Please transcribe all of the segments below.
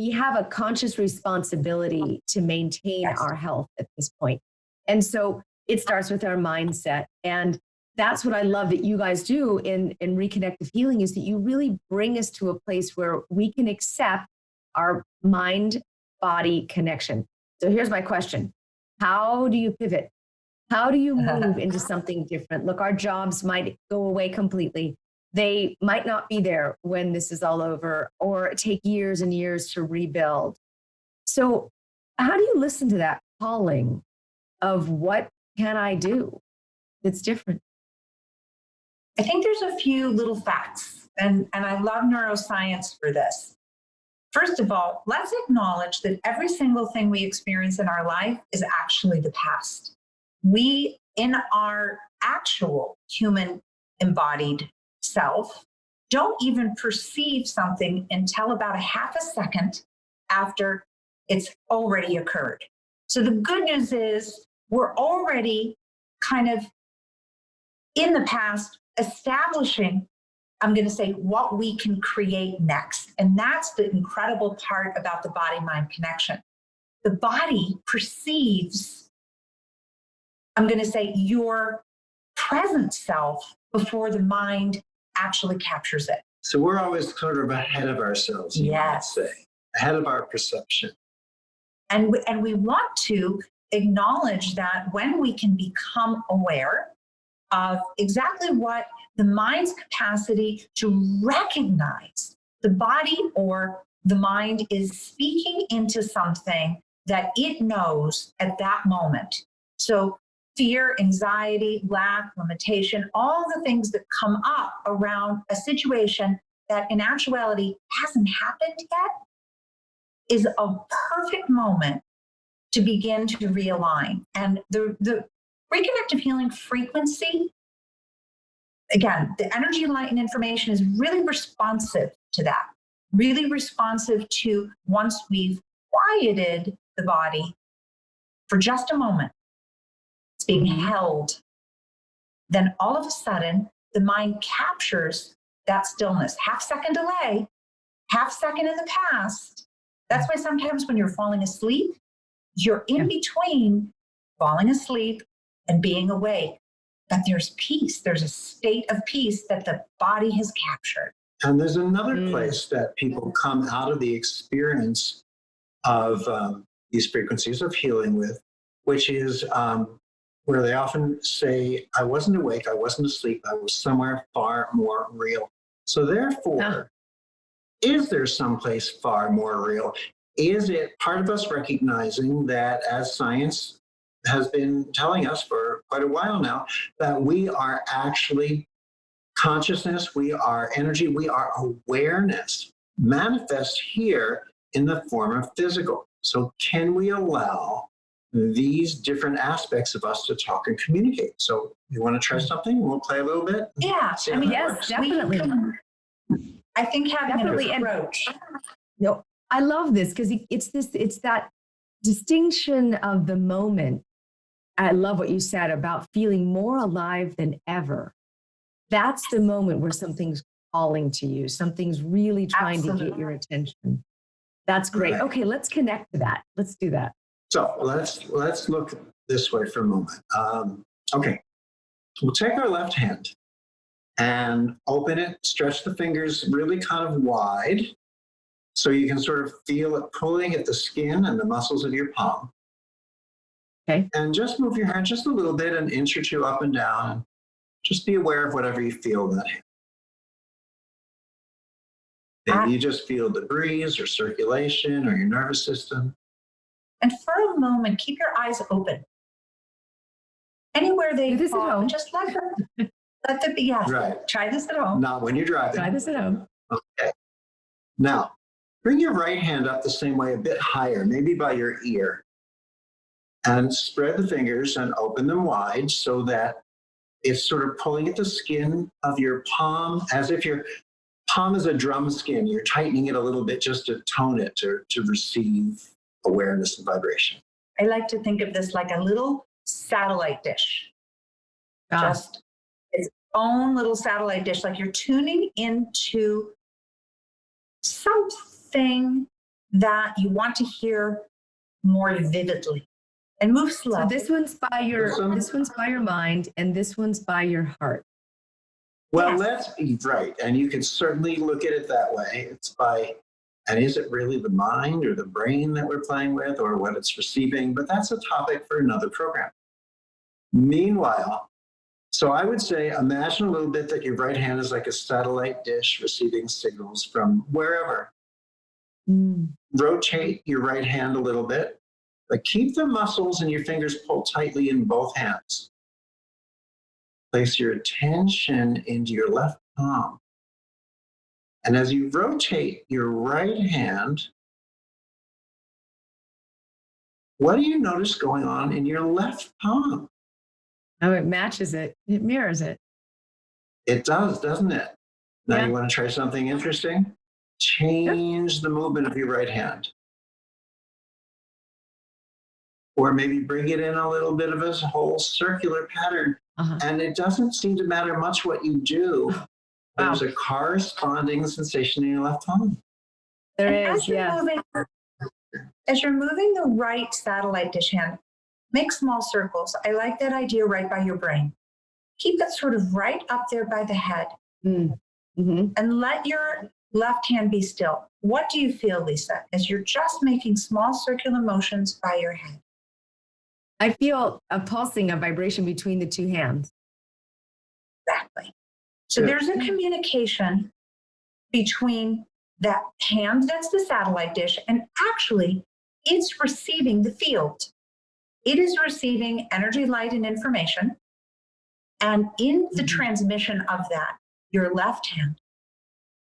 we have a conscious responsibility to maintain our health at this point. And so it starts with our mindset. And that's what I love that you guys do in Reconnective Healing, is that you really bring us to a place where we can accept our mind-body connection. So here's my question. How do you pivot? How do you move into something different? Look, our jobs might go away completely. They might not be there when this is all over, or take years and years to rebuild. So how do you listen to that calling of what can I do that's different? I think there's a few little facts, and I love neuroscience for this. First of all, let's acknowledge that every single thing we experience in our life is actually the past. We, in our actual human embodied self, don't even perceive something until about a half a second after it's already occurred. So the good news is we're already kind of in the past establishing, I'm going to say, what we can create next. And that's the incredible part about the body-mind connection. The body perceives, I'm going to say, your present self before the mind actually captures it. So we're always sort of ahead of ourselves, you might say, ahead of our perception. And we want to acknowledge that when we can become aware of exactly what the mind's capacity to recognize the body or the mind is speaking into something that it knows at that moment. So fear, anxiety, lack, limitation, all the things that come up around a situation that in actuality hasn't happened yet is a perfect moment to begin to realign. And the reconnective healing frequency, again, the energy, light, and information is really responsive to that, really responsive to once we've quieted the body for just a moment, it's being held, then all of a sudden the mind captures that stillness. Half-second delay, half-second in the past. That's why sometimes when you're falling asleep, you're in between falling asleep and being awake. But there's peace. There's a state of peace that the body has captured. And there's another place that people come out of the experience of these frequencies of healing with, which is where they often say, I wasn't awake, I wasn't asleep, I was somewhere far more real. So therefore, is there someplace far more real? Is it part of us recognizing that, as science has been telling us for quite a while now, that we are actually consciousness, we are energy, we are awareness, manifest here in the form of physical. So can we allow these different aspects of us to talk and communicate? So you want to try something? We'll play a little bit? Yeah, I mean, yes, definitely. I think having Definitely. an approach. No, I love this because it's that distinction of the moment. I love what you said about feeling more alive than ever. That's the moment where something's calling to you. Something's really trying to get your attention. That's great. Okay, let's connect to that. Let's do that. So let's look this way for a moment. Okay, we'll take our left hand and open it, stretch the fingers really kind of wide so you can sort of feel it pulling at the skin and the muscles of your palm. Okay. And just move your hand just a little bit, an inch or two up and down, and just be aware of whatever you feel in that hand. Maybe you just feel the breeze or circulation or your nervous system. And for a moment, keep your eyes open. Anywhere they fall, just let them be. Yes. Right. Try this at home. Not when you're driving. Try this at home. Okay. Now, bring your right hand up the same way, a bit higher, maybe by your ear. And spread the fingers and open them wide so that it's sort of pulling at the skin of your palm, as if your palm is a drum skin. You're tightening it a little bit just to tone it, to receive awareness and vibration. I like to think of this like a little satellite dish. Just its own little satellite dish, like you're tuning into something that you want to hear more vividly, and move slow. So this one's by your mind, and this one's by your heart. Well, Yes. let's be right. And you can certainly look at it that way. It's by, and is it really the mind or the brain that we're playing with or what it's receiving? But that's a topic for another program. Meanwhile, so I would say, imagine a little bit that your right hand is like a satellite dish receiving signals from wherever. Rotate your right hand a little bit, but keep the muscles in your fingers pulled tightly in both hands. Place your attention into your left palm. And as you rotate your right hand, what do you notice going on in your left palm? Oh, it matches it. It mirrors it. It does, doesn't it? Now Yeah. you want to try something interesting? Change the movement of your right hand. Or maybe bring it in a little bit of a whole circular pattern. And it doesn't seem to matter much what you do. There's a corresponding sensation in your left palm. There And is, yeah. As you're moving the right satellite dish hand, make small circles. I like that idea right by your brain. Keep it sort of right up there by the head. Mm-hmm. And let your left hand be still. What do you feel, Lisa, as you're just making small circular motions by your head? I feel a pulsing, a vibration between the two hands. Exactly. So there's a communication between that hand that's the satellite dish, and actually it's receiving the field. It is receiving energy, light, and information. And in the transmission of that, your left hand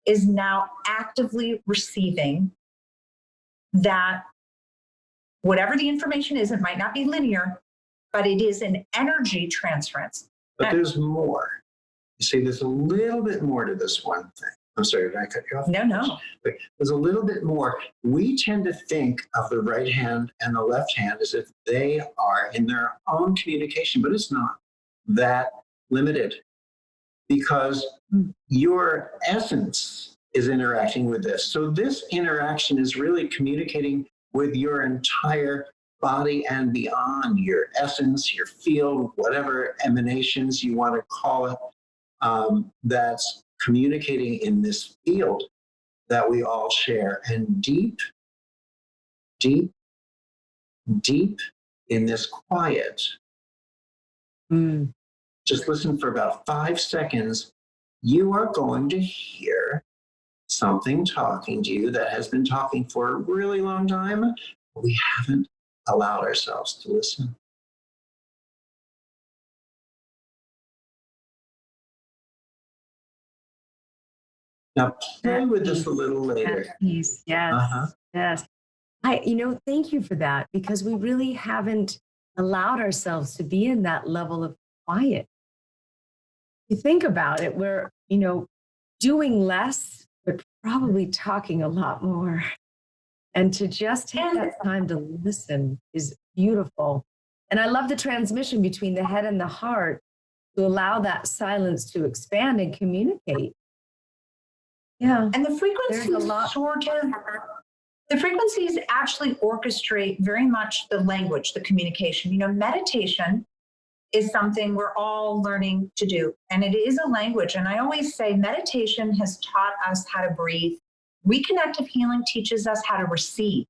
is now actively receiving that, whatever the information is. It might not be linear, but it is an energy transference. But there's more. You see, there's a little bit more to this one thing. I'm sorry, did I cut you off? No. There's a little bit more. We tend to think of the right hand and the left hand as if they are in their own communication, but it's not that limited, because your essence is interacting with this. So this interaction is really communicating with your entire body and beyond, your essence, your field, whatever emanations you want to call it, that's communicating in this field that we all share. And deep, deep, deep in this quiet, just listen for about 5 seconds, you are going to hear something talking to you that has been talking for a really long time. We haven't allowed ourselves to listen. Now play with this a little later. Yes, yes. Thank you for that, because we really haven't allowed ourselves to be in that level of quiet. You think about it, we're, doing less, but probably talking a lot more. And to just take that time to listen is beautiful. And I love the transmission between the head and the heart to allow that silence to expand and communicate. Yeah. And the frequencies the frequencies actually orchestrate very much the language, the communication. Meditation is something we're all learning to do, and it is a language. And I always say meditation has taught us how to breathe. Reconnective healing teaches us how to receive.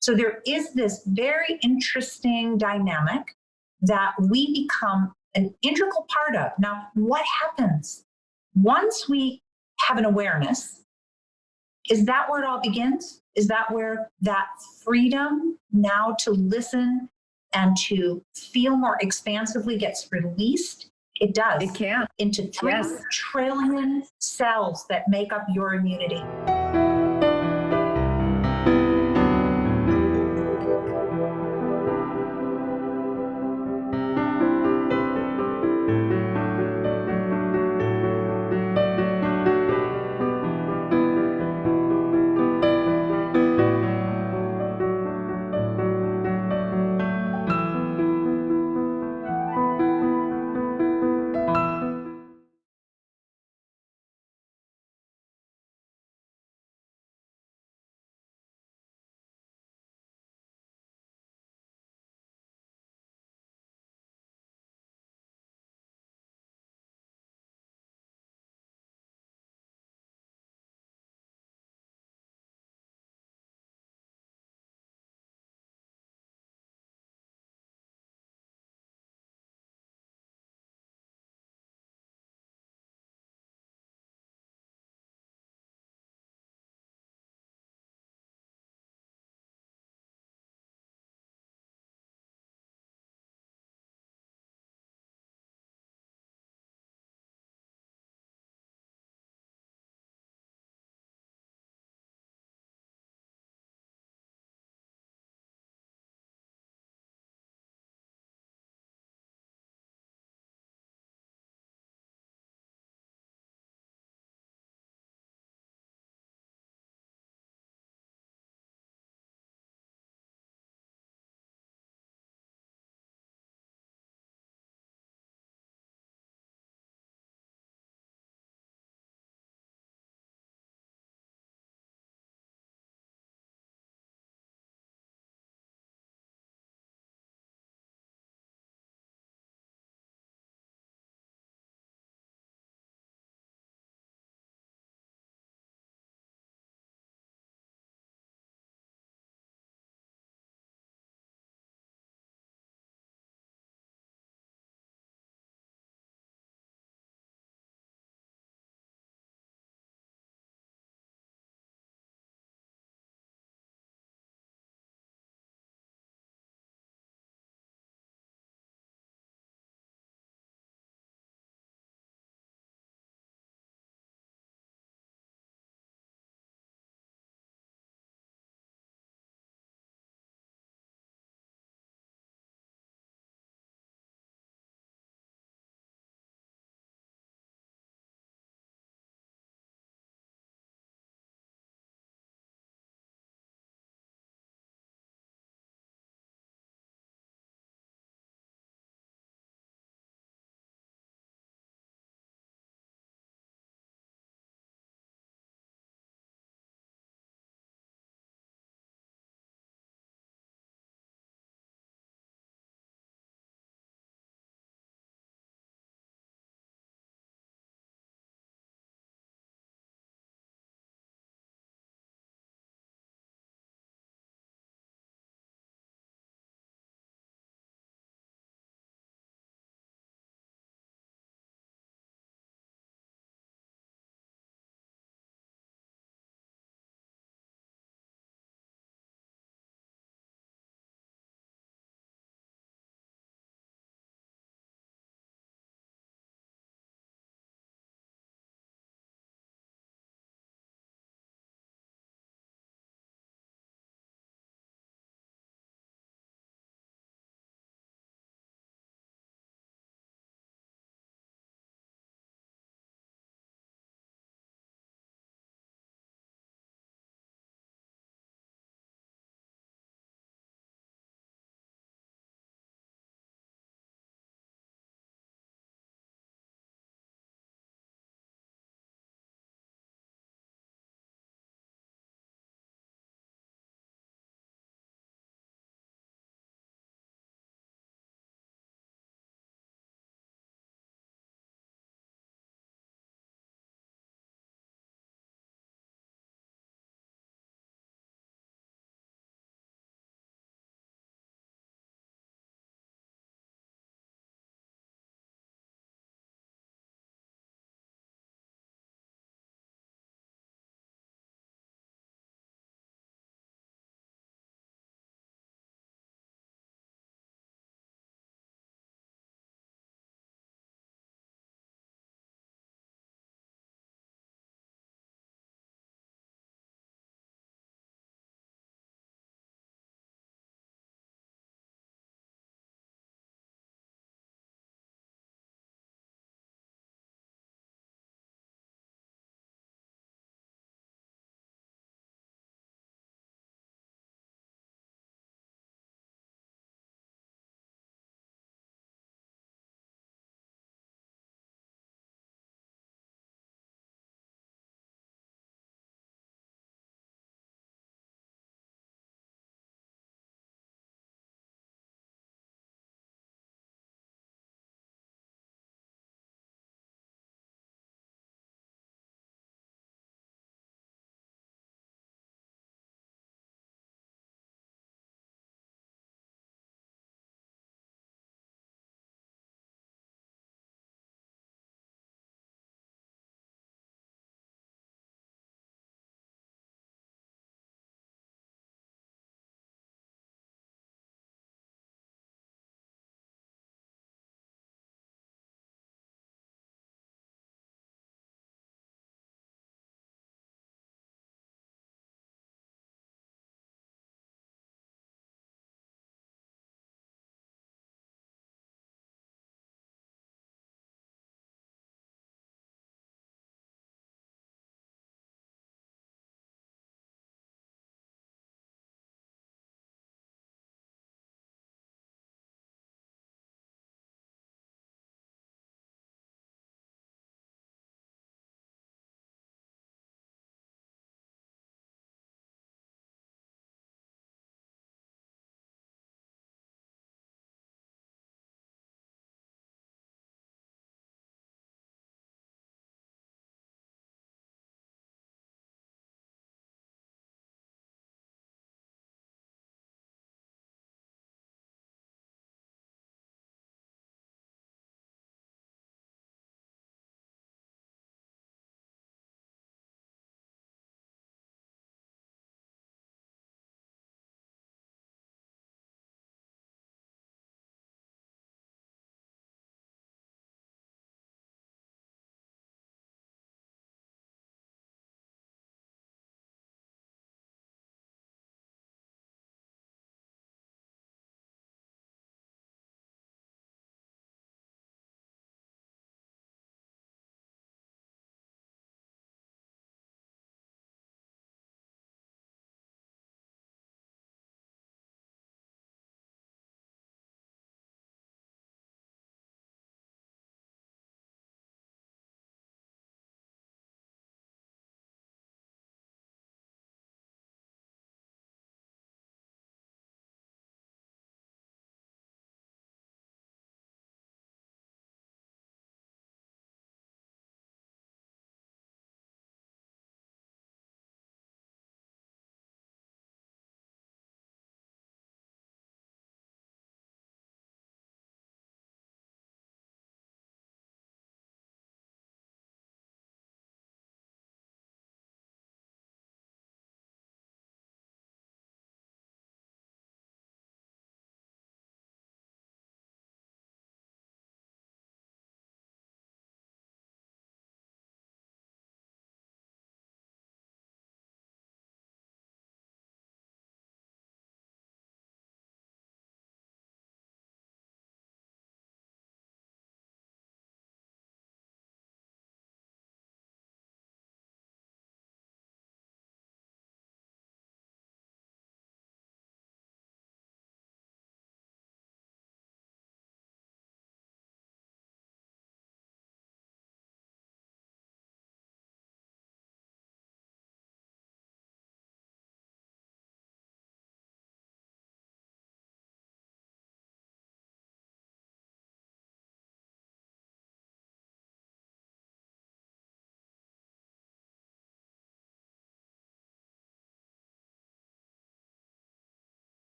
So there is this very interesting dynamic that we become an integral part of. Now, what happens once we have an awareness? Is that where it all begins? Is that where that freedom now to listen and to feel more expansively gets released? It does. It can. Into 3 trillion cells that make up your immunity.